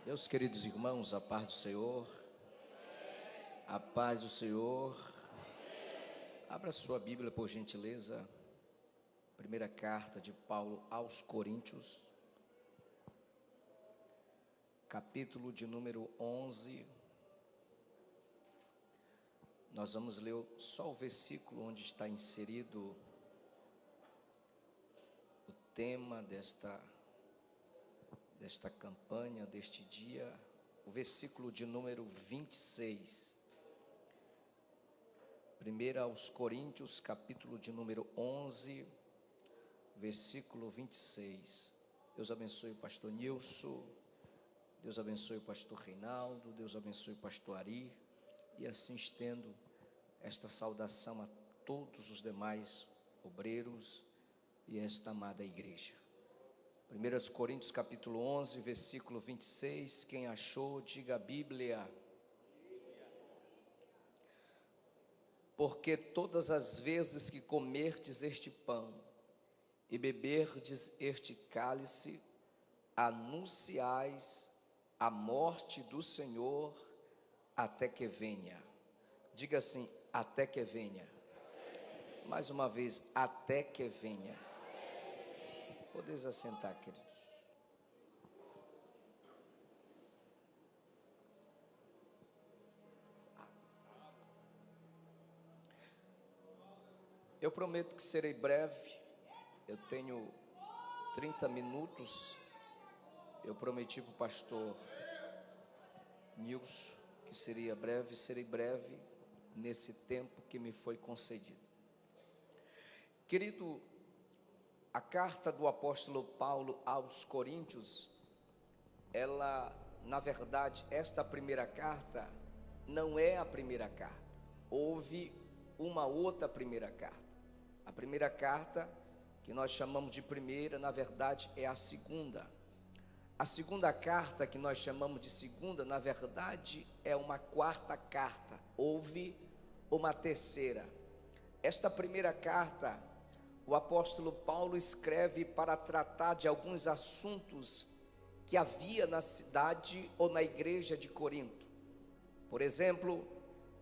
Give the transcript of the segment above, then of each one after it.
Meus queridos irmãos, a paz do Senhor, a paz do Senhor. Abra sua Bíblia, por gentileza. Primeira carta de Paulo aos Coríntios, capítulo de número 11. Nós vamos ler só o versículo onde está inserido o tema desta campanha, deste dia, o versículo de número 26. 1 aos Coríntios, capítulo de número 11, versículo 26. Deus abençoe o pastor Nilson, Deus abençoe o pastor Reinaldo, Deus abençoe o pastor Ari, e assim estendo esta saudação a todos os demais obreiros e esta amada igreja. 1 Coríntios capítulo 11, versículo 26, quem achou, diga a Bíblia. Porque todas as vezes que comerdes este pão e beberdes este cálice, anunciais a morte do Senhor até que venha. Diga assim, até que venha. Mais uma vez, até que venha. Podeis assentar, queridos. Eu prometo que serei breve. Eu tenho 30 minutos. Eu prometi para o pastor Nilson que seria breve. Serei breve nesse tempo que me foi concedido. Querido, a carta do apóstolo Paulo aos Coríntios, ela, na verdade, esta primeira carta não é a primeira carta. Houve uma outra primeira carta. A primeira carta, que nós chamamos de primeira, na verdade, é a segunda. A segunda carta, que nós chamamos de segunda, na verdade, é uma quarta carta. Houve uma terceira. Esta primeira carta, o apóstolo Paulo escreve para tratar de alguns assuntos que havia na cidade ou na igreja de Corinto. Por exemplo,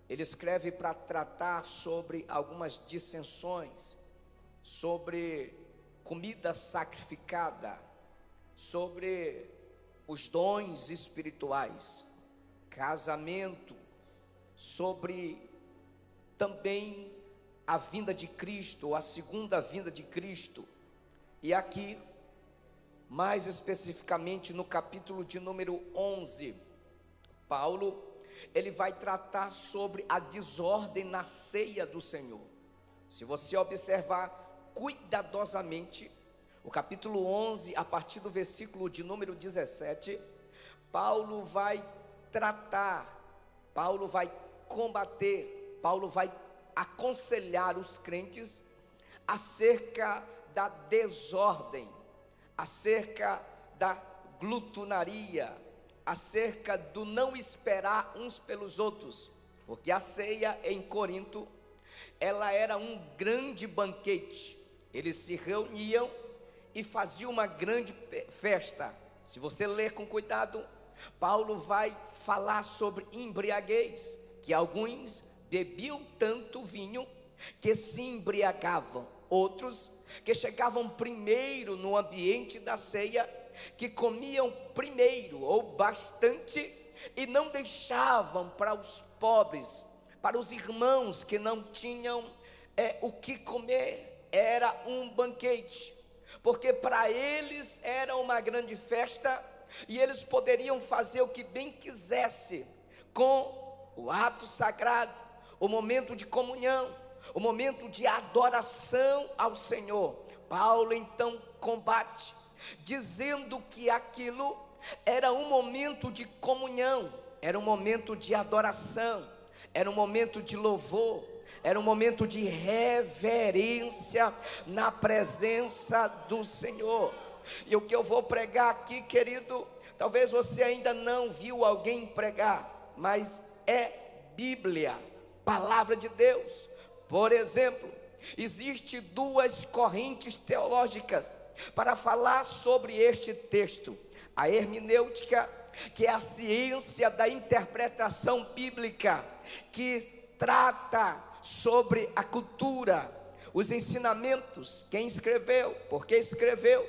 ele escreve para tratar sobre algumas dissensões, sobre comida sacrificada, sobre os dons espirituais, casamento, sobre também a vinda de Cristo, a segunda vinda de Cristo. E aqui, mais especificamente no capítulo de número 11, Paulo, ele vai tratar sobre a desordem na ceia do Senhor. Se você observar cuidadosamente, o capítulo 11, a partir do versículo de número 17, Paulo vai tratar, Paulo vai combater, Paulo vai aconselhar os crentes acerca da desordem, acerca da glutonaria, acerca do não esperar uns pelos outros, porque a ceia em Corinto, ela era um grande banquete. Eles se reuniam e faziam uma grande festa. Se você ler com cuidado, Paulo vai falar sobre embriaguez, que alguns bebiam tanto vinho que se embriagavam, outros que chegavam primeiro no ambiente da ceia, que comiam primeiro ou bastante e não deixavam para os pobres, para os irmãos que não tinham o que comer. Era um banquete, porque para eles era uma grande festa e eles poderiam fazer o que bem quisesse com o ato sagrado, o momento de comunhão, o momento de adoração ao Senhor. Paulo então combate, dizendo que aquilo era um momento de comunhão, era um momento de adoração, era um momento de louvor, era um momento de reverência na presença do Senhor. E o que eu vou pregar aqui, querido, talvez você ainda não viu alguém pregar, mas é Bíblia, palavra de Deus. Por exemplo, existe duas correntes teológicas para falar sobre este texto. A hermenêutica que é a ciência da interpretação bíblica, que trata sobre a cultura, os ensinamentos, quem escreveu, por que escreveu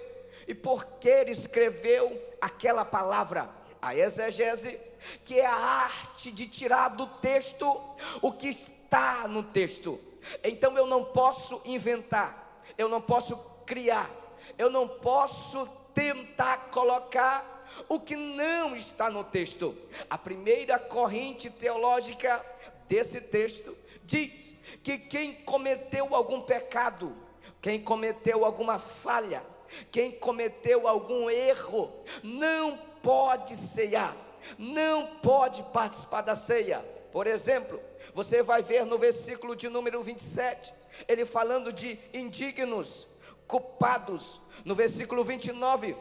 e por que ele escreveu aquela palavra. A exegese, que é a arte de tirar do texto o que está no texto. Então eu não posso inventar, eu não posso criar, eu não posso tentar colocar o que não está no texto. A primeira corrente teológica desse texto diz que quem cometeu algum pecado, quem cometeu alguma falha, quem cometeu algum erro, não pode ceiar, não pode participar da ceia. Por exemplo, você vai ver no versículo de número 27, ele falando de indignos, culpados. No versículo 29,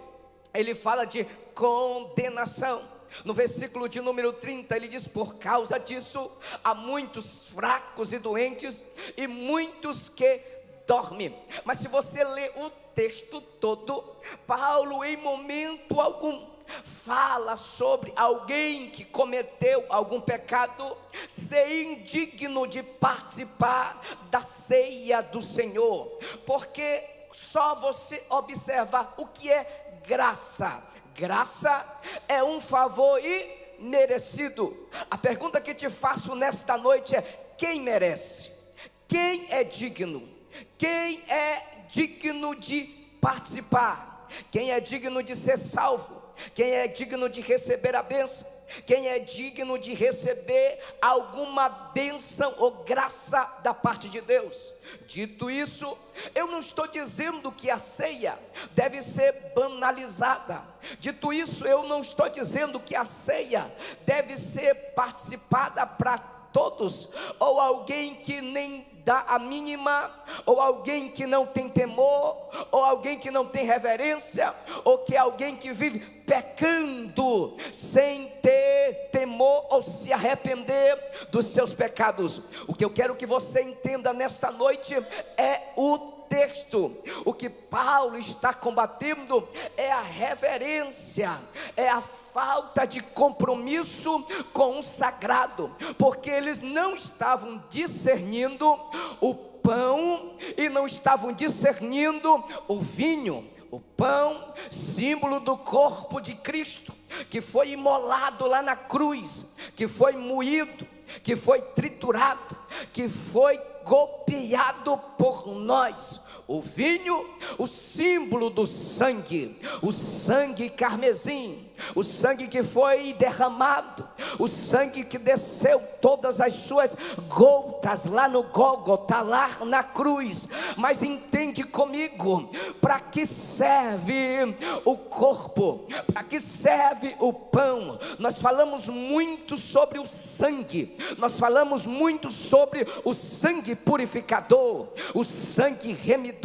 ele fala de condenação. No versículo de número 30, ele diz: por causa disso, há muitos fracos e doentes, e muitos que dormem. Mas se você ler o texto todo, Paulo em momento algum fala sobre alguém que cometeu algum pecado ser indigno de participar da ceia do Senhor, porque só você observar o que é graça. Graça é um favor imerecido. A pergunta que te faço nesta noite é: quem merece? Quem é digno? Quem é digno de participar? Quem é digno de ser salvo? Quem é digno de receber a bênção? Quem é digno de receber alguma bênção ou graça da parte de Deus? Dito isso, eu não estou dizendo que a ceia deve ser banalizada. Dito isso, eu não estou dizendo que a ceia deve ser participada para todos, ou alguém que nem dá a mínima, ou alguém que não tem temor, ou alguém que não tem reverência, ou que é alguém que vive pecando sem ter temor ou se arrepender dos seus pecados. O que eu quero que você entenda nesta noite é o texto. O que Paulo está combatendo é a reverência, é a falta de compromisso com o sagrado, porque eles não estavam discernindo o pão e não estavam discernindo o vinho. O pão, símbolo do corpo de Cristo, que foi imolado lá na cruz, que foi moído, que foi triturado, que foi golpeado por nós. O vinho, o símbolo do sangue, o sangue carmesim, o sangue que foi derramado, o sangue que desceu todas as suas gotas lá no Gólgota, lá na cruz. Mas entende comigo, para que serve o corpo? Para que serve o pão? Nós falamos muito sobre o sangue, nós falamos muito sobre o sangue purificador, o sangue remidor,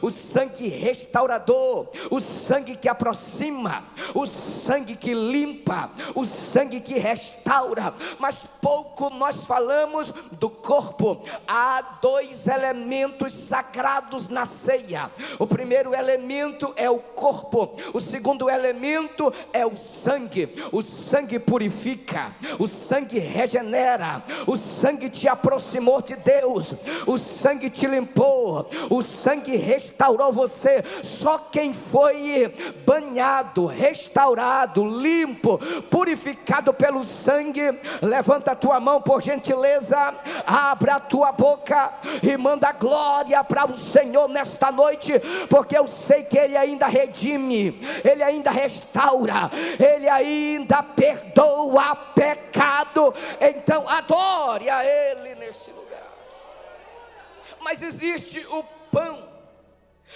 o sangue restaurador, o sangue que aproxima, o sangue que limpa, o sangue que restaura. Mas pouco nós falamos do corpo. Há dois elementos sagrados na ceia. O primeiro elemento é o corpo, o segundo elemento é o sangue. O sangue purifica, o sangue regenera, o sangue te aproximou de Deus, o sangue te limpou, o sangue restaurou você. Só quem foi banhado, restaurado, limpo, purificado pelo sangue, levanta a tua mão por gentileza, abre a tua boca e manda glória para o Senhor nesta noite, porque eu sei que Ele ainda redime, Ele ainda restaura, Ele ainda perdoa pecado. Então adore a Ele neste lugar. Mas existe o pão,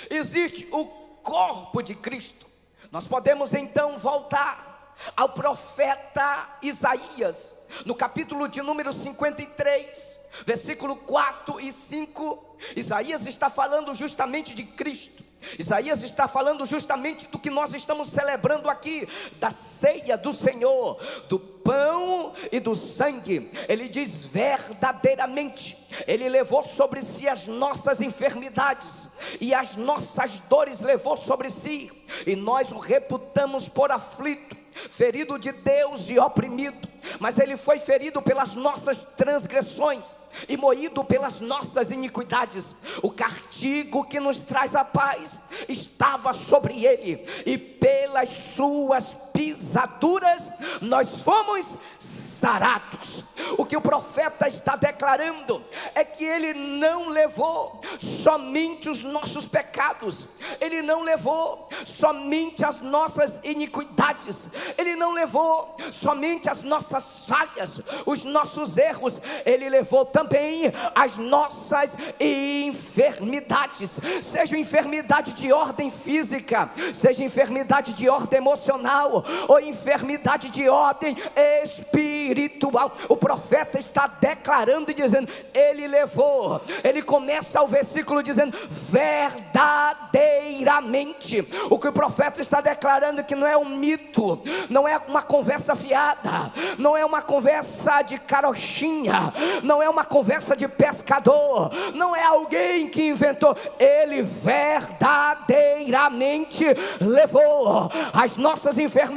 existe o corpo de Cristo. Nós podemos então voltar ao profeta Isaías, no capítulo de número 53, versículo 4 e 5. Isaías está falando justamente de Cristo. Isaías está falando justamente do que nós estamos celebrando aqui, da ceia do Senhor, do pão e do sangue. Ele diz: verdadeiramente Ele levou sobre si as nossas enfermidades e as nossas dores levou sobre si, e nós o reputamos por aflito, ferido de Deus e oprimido, mas ele foi ferido pelas nossas transgressões e moído pelas nossas iniquidades. O castigo que nos traz a paz estava sobre ele, e pelas suas pisaduras nós fomos sarados. O que o profeta está declarando é que ele não levou somente os nossos pecados, ele não levou somente as nossas iniquidades, ele não levou somente as nossas falhas, os nossos erros, ele levou também as nossas enfermidades, seja enfermidade de ordem física, seja enfermidade de ordem emocional, ou enfermidade de ordem espiritual. O profeta está declarando e dizendo, ele levou. Ele começa o versículo dizendo, verdadeiramente. O que o profeta está declarando que não é um mito, não é uma conversa fiada, não é uma conversa de carochinha, não é uma conversa de pescador, não é alguém que inventou. Ele verdadeiramente levou as nossas enfermidades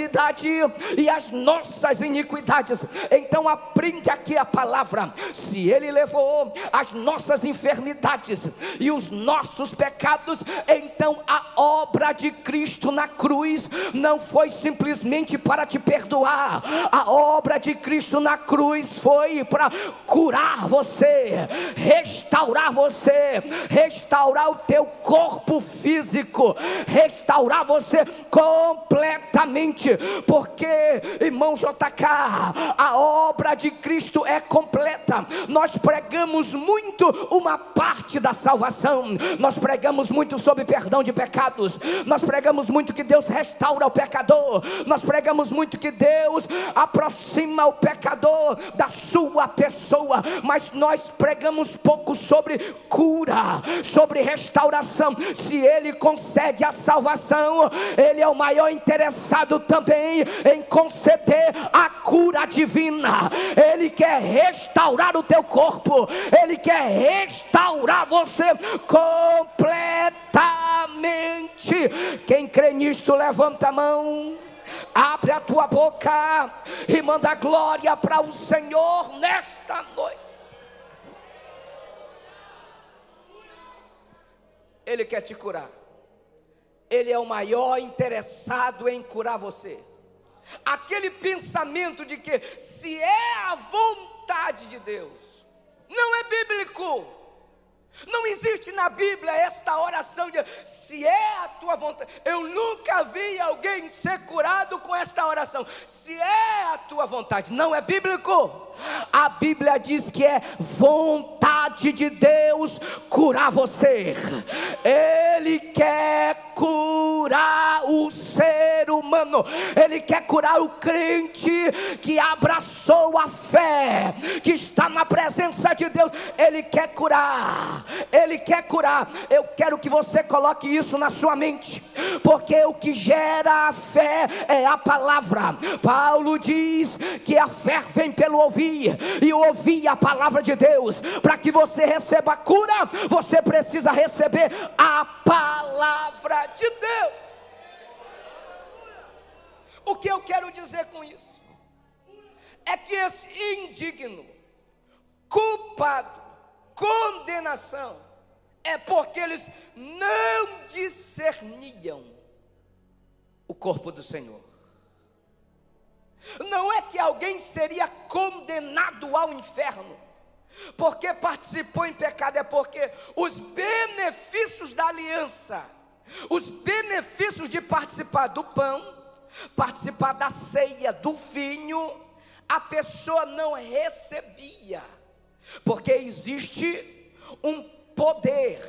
e as nossas iniquidades. Então aprende aqui a palavra: se ele levou as nossas enfermidades e os nossos pecados, então a obra de Cristo na cruz não foi simplesmente para te perdoar, a obra de Cristo na cruz foi para curar você, restaurar você, restaurar o teu corpo físico, restaurar você completamente. Porque, irmão JK, a obra de Cristo é completa. Nós pregamos muito uma parte da salvação, nós pregamos muito sobre perdão de pecados, nós pregamos muito que Deus restaura o pecador, nós pregamos muito que Deus aproxima o pecador da sua pessoa, mas nós pregamos pouco sobre cura, sobre restauração. Se ele concede a salvação, ele é o maior interessado também em conceder a cura divina. Ele quer restaurar o teu corpo, ele quer restaurar você completamente. Quem crê nisto, levanta a mão, abre a tua boca e manda glória para o Senhor nesta noite. Ele quer te curar, ele é o maior interessado em curar você. Aquele pensamento de que se é a vontade de Deus, não é bíblico. Não existe na Bíblia esta oração de se é a tua vontade. Eu nunca vi alguém ser curado com esta oração, se é a tua vontade. Não é bíblico. A Bíblia diz que é vontade de Deus curar você. Ele quer curar o ser humano, ele quer curar o crente que abraçou a fé, que está na presença de Deus. Ele quer curar, ele quer curar. Eu quero que você coloque isso na sua mente, porque o que gera a fé é a palavra. Paulo diz que a fé vem pelo ouvir, e ouvir a palavra de Deus. Para que você receba a cura, você precisa receber a palavra de Deus. O que eu quero dizer com isso é que esse indigno, culpado, condenação, é porque eles não discerniam o corpo do Senhor. Não é que alguém seria condenado ao inferno porque participou em pecado, é porque os benefícios da aliança, os benefícios de participar do pão, participar da ceia, do vinho, a pessoa não recebia, porque existe um poder,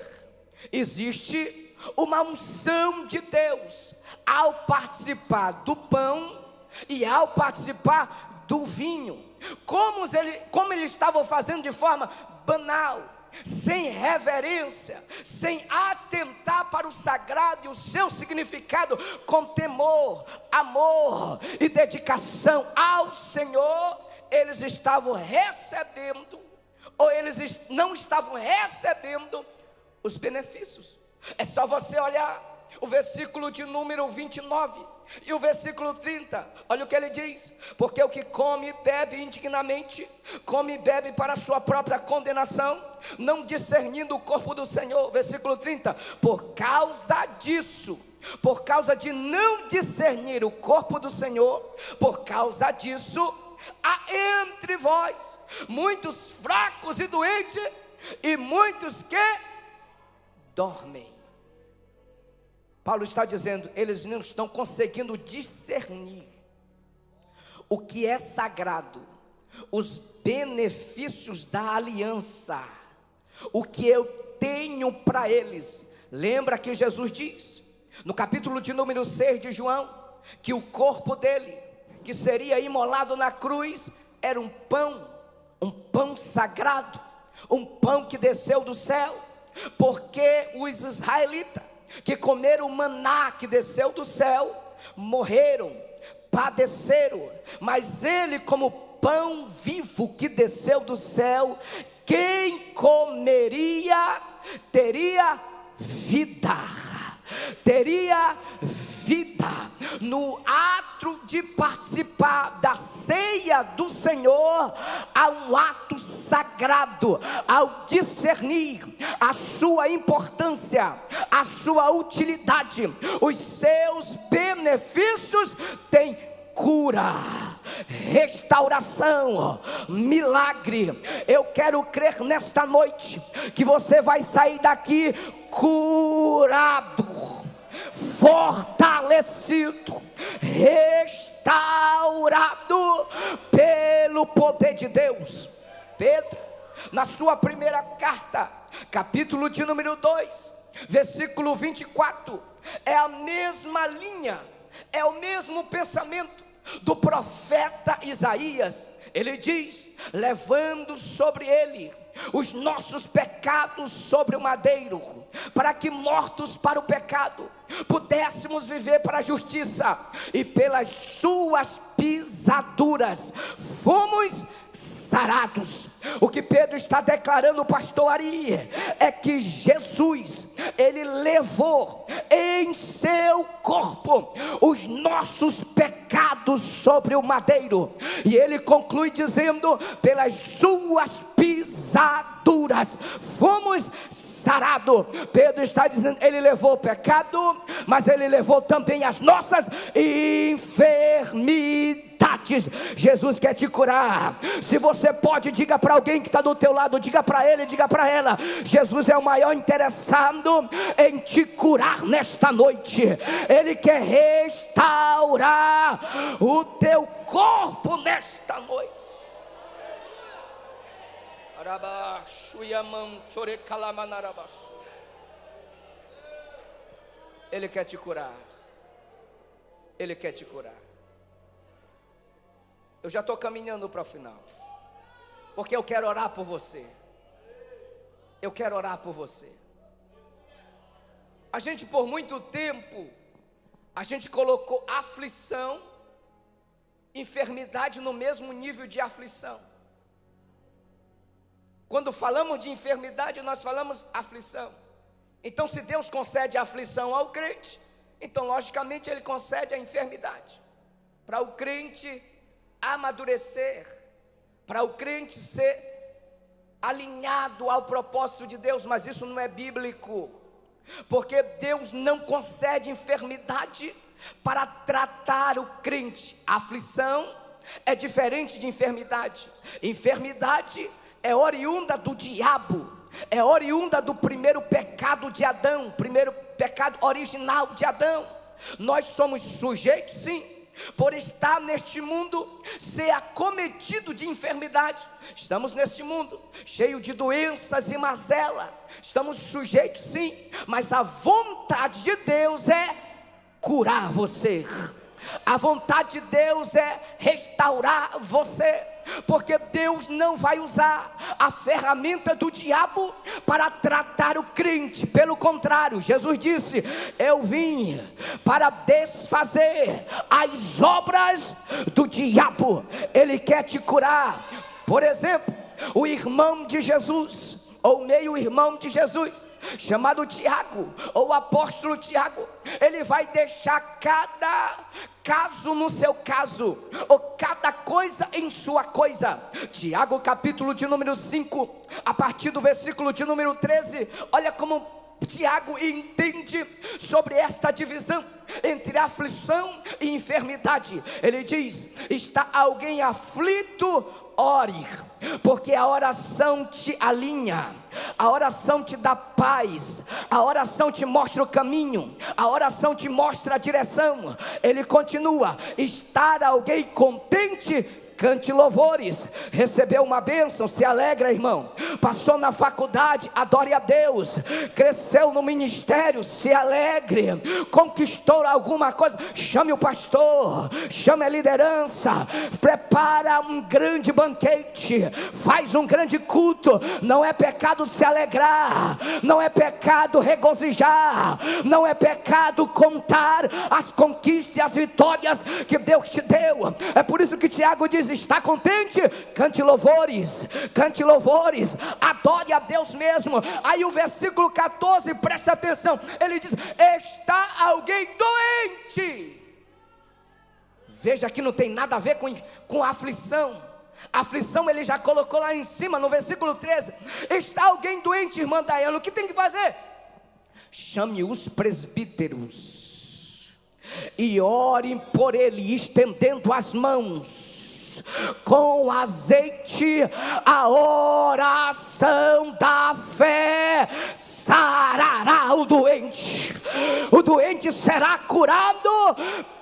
existe uma unção de Deus ao participar do pão e ao participar do vinho. Como eles estavam fazendo de forma banal, sem reverência, sem atentar para o sagrado e o seu significado, com temor, amor e dedicação ao Senhor, eles estavam recebendo, ou eles não estavam recebendo os benefícios. É só você olhar o versículo de número 29, E o versículo 30, olha o que ele diz: porque o que come e bebe indignamente, come e bebe para a sua própria condenação, não discernindo o corpo do Senhor. Versículo 30, por causa disso, por causa de não discernir o corpo do Senhor, por causa disso, há entre vós muitos fracos e doentes, e muitos que dormem. Paulo está dizendo, eles não estão conseguindo discernir o que é sagrado, os benefícios da aliança, o que eu tenho para eles. Lembra que Jesus diz, no capítulo de número 6 de João, que o corpo dele, que seria imolado na cruz, era um pão sagrado, um pão que desceu do céu, porque os israelitas que comeram o maná que desceu do céu, morreram, padeceram, mas ele, como pão vivo que desceu do céu, quem comeria teria vida, teria vida. No ato de participar da ceia do Senhor, há um ato sagrado. Ao discernir a sua importância, a sua utilidade, os seus benefícios, tem cura, restauração, milagre. Eu quero crer nesta noite que você vai sair daqui curado, fortalecido, restaurado pelo poder de Deus. Pedro, na sua primeira carta, capítulo de número 2, versículo 24, é a mesma linha, é o mesmo pensamento do profeta Isaías. Ele diz, levando sobre ele os nossos pecados sobre o madeiro, para que mortos para o pecado, pudéssemos viver para a justiça, e pelas suas pisaduras fomos sarados. O que Pedro está declarando, pastor Ari, é que Jesus, ele levou em seu corpo os nossos pecados sobre o madeiro, e ele conclui dizendo, pelas suas pisaduras fomos sarados. Pedro está dizendo, ele levou o pecado, mas ele levou também as nossas enfermidades. Jesus quer te curar. Se você pode, diga para alguém que está do teu lado, diga para ele, diga para ela, Jesus é o maior interessado em te curar nesta noite. Ele quer restaurar o teu corpo nesta noite. Ele quer te curar. Ele quer te curar. Eu já estou caminhando para o final, porque eu quero orar por você. Eu quero orar por você. A gente, por muito tempo, a gente colocou aflição, enfermidade no mesmo nível de aflição. Quando falamos de enfermidade, nós falamos aflição. Então, se Deus concede a aflição ao crente, então logicamente Ele concede a enfermidade, para o crente amadurecer, para o crente ser alinhado ao propósito de Deus. Mas isso não é bíblico, porque Deus não concede enfermidade para tratar o crente. A aflição é diferente de enfermidade. Enfermidade é oriunda do diabo, é oriunda do primeiro pecado de Adão, primeiro pecado original de Adão. Nós somos sujeitos, sim, por estar neste mundo, ser acometido de enfermidade. Estamos neste mundo cheio de doenças e mazela, estamos sujeitos, sim, mas a vontade de Deus é curar você. A vontade de Deus é restaurar você, porque Deus não vai usar a ferramenta do diabo para tratar o crente. Pelo contrário, Jesus disse, eu vim para desfazer as obras do diabo. Ele quer te curar. Por exemplo, o irmão de Jesus, ou meio-irmão de Jesus, chamado Tiago, ou apóstolo Tiago, ele vai deixar cada caso no seu caso, ou cada coisa em sua coisa. Tiago capítulo de número 5, a partir do versículo de número 13, olha como Tiago entende sobre esta divisão entre aflição e enfermidade. Ele diz: está alguém aflito? Ore, porque a oração te alinha, a oração te dá paz, a oração te mostra o caminho, a oração te mostra a direção. Ele continua: estar alguém contente? Cante louvores. Recebeu uma bênção, se alegra, irmão. Passou na faculdade, adore a Deus. Cresceu no ministério, se alegre. Conquistou alguma coisa, chame o pastor, chame a liderança, prepara um grande banquete, faz um grande culto. Não é pecado se alegrar, não é pecado regozijar, não é pecado contar as conquistas e as vitórias que Deus te deu. É por isso que Tiago diz: está contente? Cante louvores, adore a Deus mesmo. Aí o versículo 14, presta atenção, ele diz: está alguém doente? Veja que não tem nada a ver com aflição. Aflição ele já colocou lá em cima no versículo 13. Está alguém doente, irmã Daiane? O que tem que fazer? Chame os presbíteros e orem por ele, estendendo as mãos com azeite. A oração da fé sarará o doente será curado.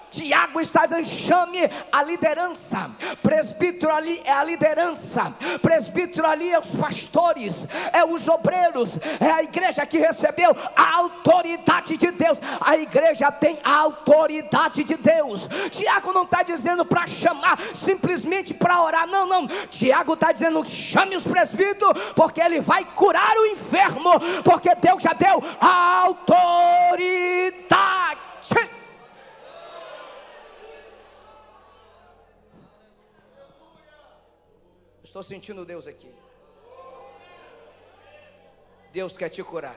Tiago está dizendo: chame a liderança. Presbítero ali é a liderança, presbítero ali é os pastores, é os obreiros, é a igreja que recebeu a autoridade de Deus. A igreja tem a autoridade de Deus. Tiago não está dizendo para chamar simplesmente para orar, não. Tiago está dizendo: chame os presbíteros, porque ele vai curar o enfermo, porque Deus já deu a autoridade. Estou sentindo Deus aqui. Deus quer te curar.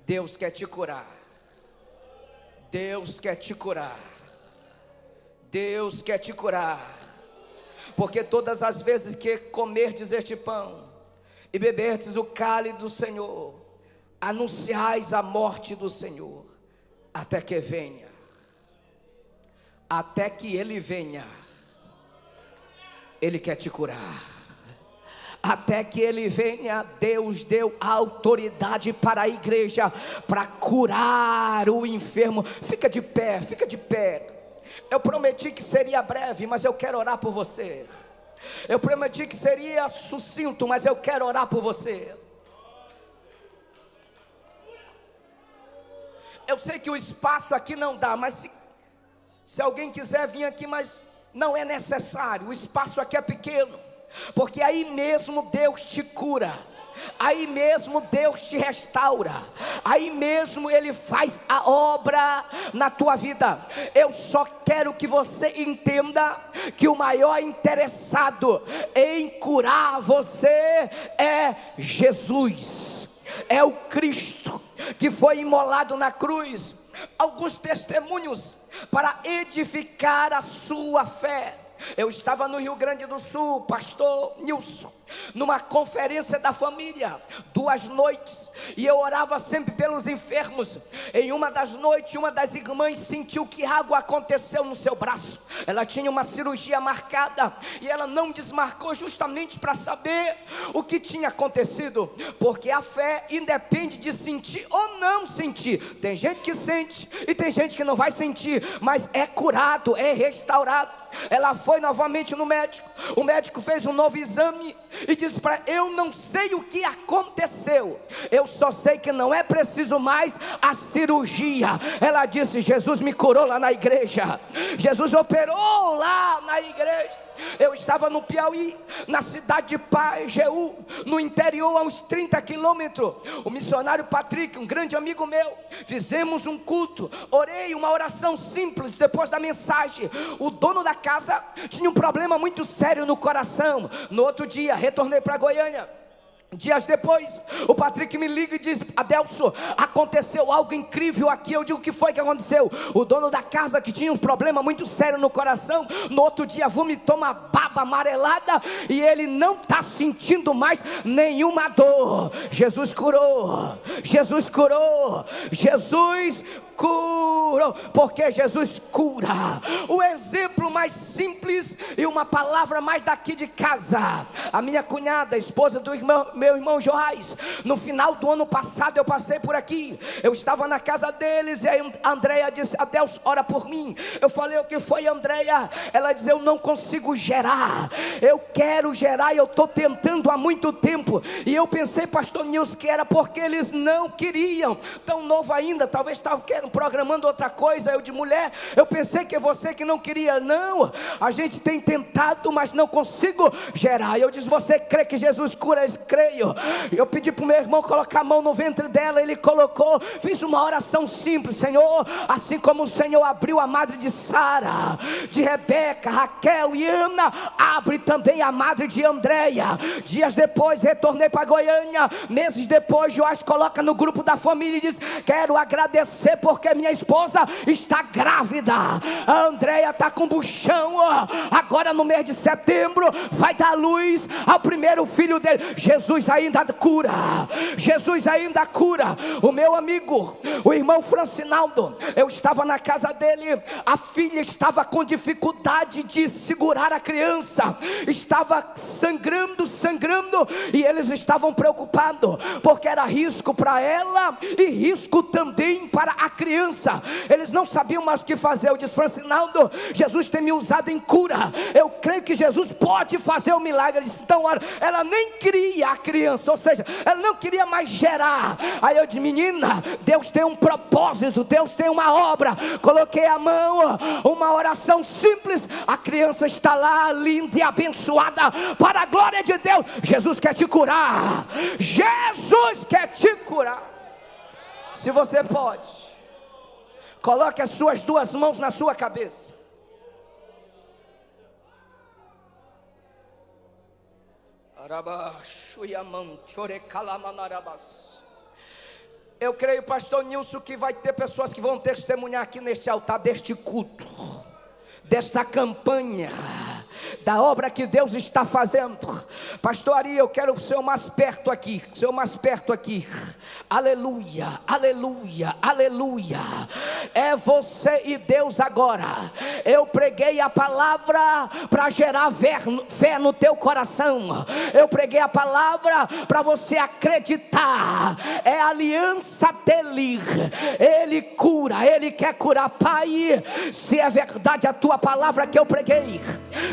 Deus quer te curar. Deus quer te curar. Deus quer te curar. Porque todas as vezes que comerdes este pão e beberdes o cálice do Senhor, anunciais a morte do Senhor, até que venha. Até que Ele venha. Ele quer te curar. Até que Ele venha, Deus deu autoridade para a igreja, para curar o enfermo. Fica de pé, fica de pé. Eu prometi que seria breve, mas eu quero orar por você. Eu prometi que seria sucinto, mas eu quero orar por você. Eu sei que o espaço aqui não dá, mas se alguém quiser vir aqui, mas não é necessário, o espaço aqui é pequeno, porque aí mesmo Deus te cura, aí mesmo Deus te restaura, aí mesmo Ele faz a obra na tua vida. Eu só quero que você entenda que o maior interessado em curar você é Jesus, é o Cristo que foi imolado na cruz. Alguns testemunhos para edificar a sua fé. Eu estava no Rio Grande do Sul, pastor Nilson, numa conferência da família, 2 noites, e eu orava sempre pelos enfermos. Em uma das noites, uma das irmãs sentiu que algo aconteceu no seu braço. Ela tinha uma cirurgia marcada, e ela não desmarcou justamente para saber o que tinha acontecido, porque a fé independe de sentir ou não sentir. Tem gente que sente, e tem gente que não vai sentir, mas é curado, é restaurado. Ela foi novamente no médico, o médico fez um novo exame, e disse para ela: eu não sei o que aconteceu, eu só sei que não é preciso mais a cirurgia. Ela disse: Jesus me curou lá na igreja, Jesus operou lá na igreja. Eu estava no Piauí, na cidade de Pajeú, no interior, a uns 30 quilômetros. O missionário Patrick, um grande amigo meu, fizemos um culto, orei uma oração simples. Depois da mensagem, o dono da casa tinha um problema muito sério no coração. No outro dia, retornei para Goiânia. Dias depois, o Patrick me liga e diz: Adelson, aconteceu algo incrível aqui. Eu digo: o que foi que aconteceu? O dono da casa, que tinha um problema muito sério no coração, no outro dia vomitou uma baba amarelada e ele não está sentindo mais nenhuma dor. Jesus curou, Jesus curou, Jesus curou, porque Jesus cura. O exemplo mais simples e uma palavra mais daqui de casa: a minha cunhada, esposa do meu irmão Joás, no final do ano passado eu passei por aqui, eu estava na casa deles e aí a Andréia disse: Adelson, ora por mim. Eu falei: o que foi, Andréia? Ela disse: eu não consigo gerar, eu quero gerar e eu estou tentando há muito tempo. E eu pensei, pastor Nilson, que era porque eles não queriam, tão novo ainda, talvez estavam programando outra coisa. Eu de mulher, eu pensei que é você que não queria. Não, a gente tem tentado, mas não consigo gerar. Eu disse: você crê que Jesus cura? Eu creio. Eu pedi para o meu irmão colocar a mão no ventre dela, ele colocou. Fiz uma oração simples: Senhor, assim como o Senhor abriu a madre de Sara, de Rebeca, Raquel e Ana, abre também a madre de Andréia. Dias depois retornei para Goiânia, meses depois Joás coloca no grupo da família e diz: quero agradecer porque minha esposa está grávida. A Andréia está com buchão, agora no mês de setembro vai dar luz ao primeiro filho dele. Jesus ainda cura, Jesus ainda cura. O meu amigo, o irmão Francinaldo, eu estava na casa dele, a filha estava com dificuldade de segurar a criança, estava sangrando, e eles estavam preocupados, porque era risco para ela e risco também para a criança. Eles não sabiam mais o que fazer. Eu disse: Francinaldo, Jesus tem me usado em cura, eu creio que Jesus pode fazer o milagre. Ele disse: então, ela nem queria a criança, ou seja, ela não queria mais gerar. Aí eu disse: menina, Deus tem um propósito, Deus tem uma obra. Coloquei a mão, uma oração simples, a criança está lá, linda e abençoada, para a glória de Deus. Jesus quer te curar, Jesus quer te curar. Se você pode, coloque as suas duas mãos na sua cabeça. Eu creio, pastor Nilson, que vai ter pessoas que vão testemunhar aqui neste altar deste culto, desta campanha, da obra que Deus está fazendo. Pastor Ari, eu quero o Senhor mais perto aqui, o Senhor mais perto aqui. Aleluia, aleluia, aleluia. É você e Deus agora. Eu preguei a palavra para gerar fé no teu coração. Eu preguei a palavra para você acreditar. É a aliança dele. Ele cura, ele quer curar. Pai, se é verdade a tua palavra que eu preguei,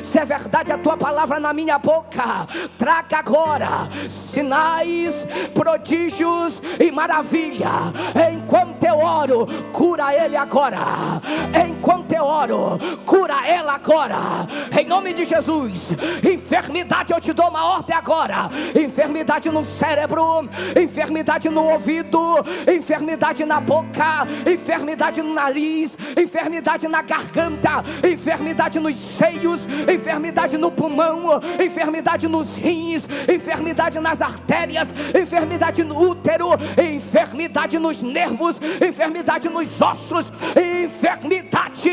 se é verdade a tua palavra na minha boca, traga agora sinais, prodígios e maravilha. Enquanto eu oro, cura ele agora. Enquanto eu oro, cura ela agora, em nome de Jesus. Enfermidade, eu te dou uma ordem agora. Enfermidade no cérebro, enfermidade no ouvido, enfermidade na boca, enfermidade no nariz, enfermidade na garganta, enfermidade nos seios, enfermidade no pulmão, enfermidade nos rins, enfermidade nas artérias, enfermidade no útero, enfermidade nos nervos, enfermidade nos ossos, enfermidade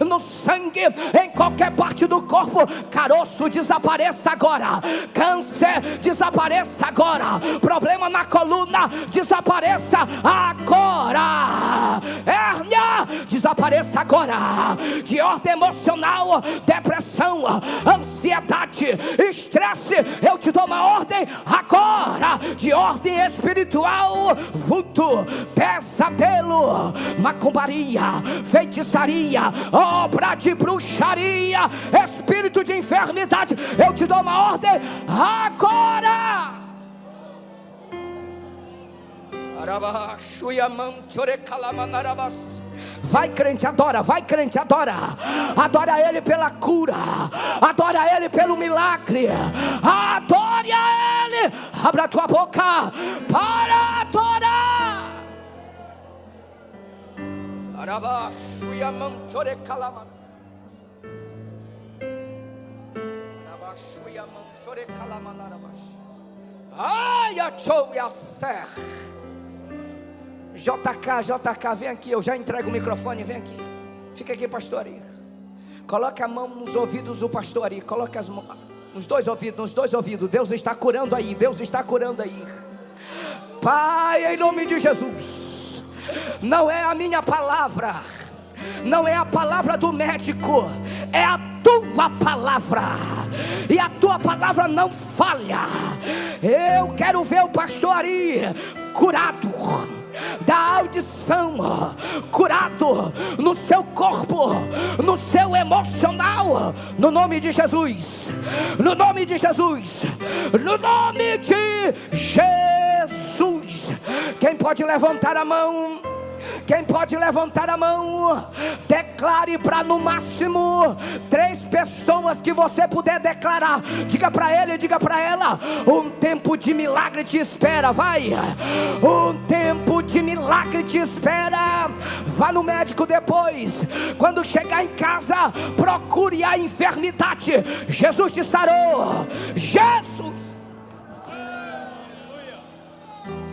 no sangue, em qualquer parte do corpo. Caroço, desapareça agora. Câncer, desapareça agora. Problema na coluna, desapareça agora. Hérnia, desapareça agora. De ordem emocional, depressão, ansiedade, estresse, eu te dou uma ordem agora. De ordem espiritual, vulto, pesadelo, macumbaria, feitiçaria, obra de bruxaria, espírito de enfermidade, eu te dou uma ordem agora. Vai crente, adora, vai crente, adora. Adora ele pela cura, adora ele pelo milagre, adore a ele. Abra a tua boca para adorar. Ai, achou e a ser. JK, vem aqui, eu já entrego o microfone, vem aqui. Fica aqui, pastor Ari. Coloca a mão nos ouvidos do pastor Ari. Coloca as mãos nos dois ouvidos. Deus está curando aí, Pai, em nome de Jesus. Não é a minha palavra, não é a palavra do médico, é a tua palavra, e a tua palavra não falha. Eu quero ver o pastor Ari curado da audição, curado no seu corpo, no seu emocional, no nome de Jesus, no nome de Jesus, no nome de Jesus. Quem pode levantar a mão? Quem pode levantar a mão? Declare para no máximo 3 pessoas que você puder declarar. Diga para ele, diga para ela: um tempo de milagre te espera. Vai, um tempo de milagre te espera. Vá no médico depois. Quando chegar em casa, procure a enfermidade. Jesus te sarou. Jesus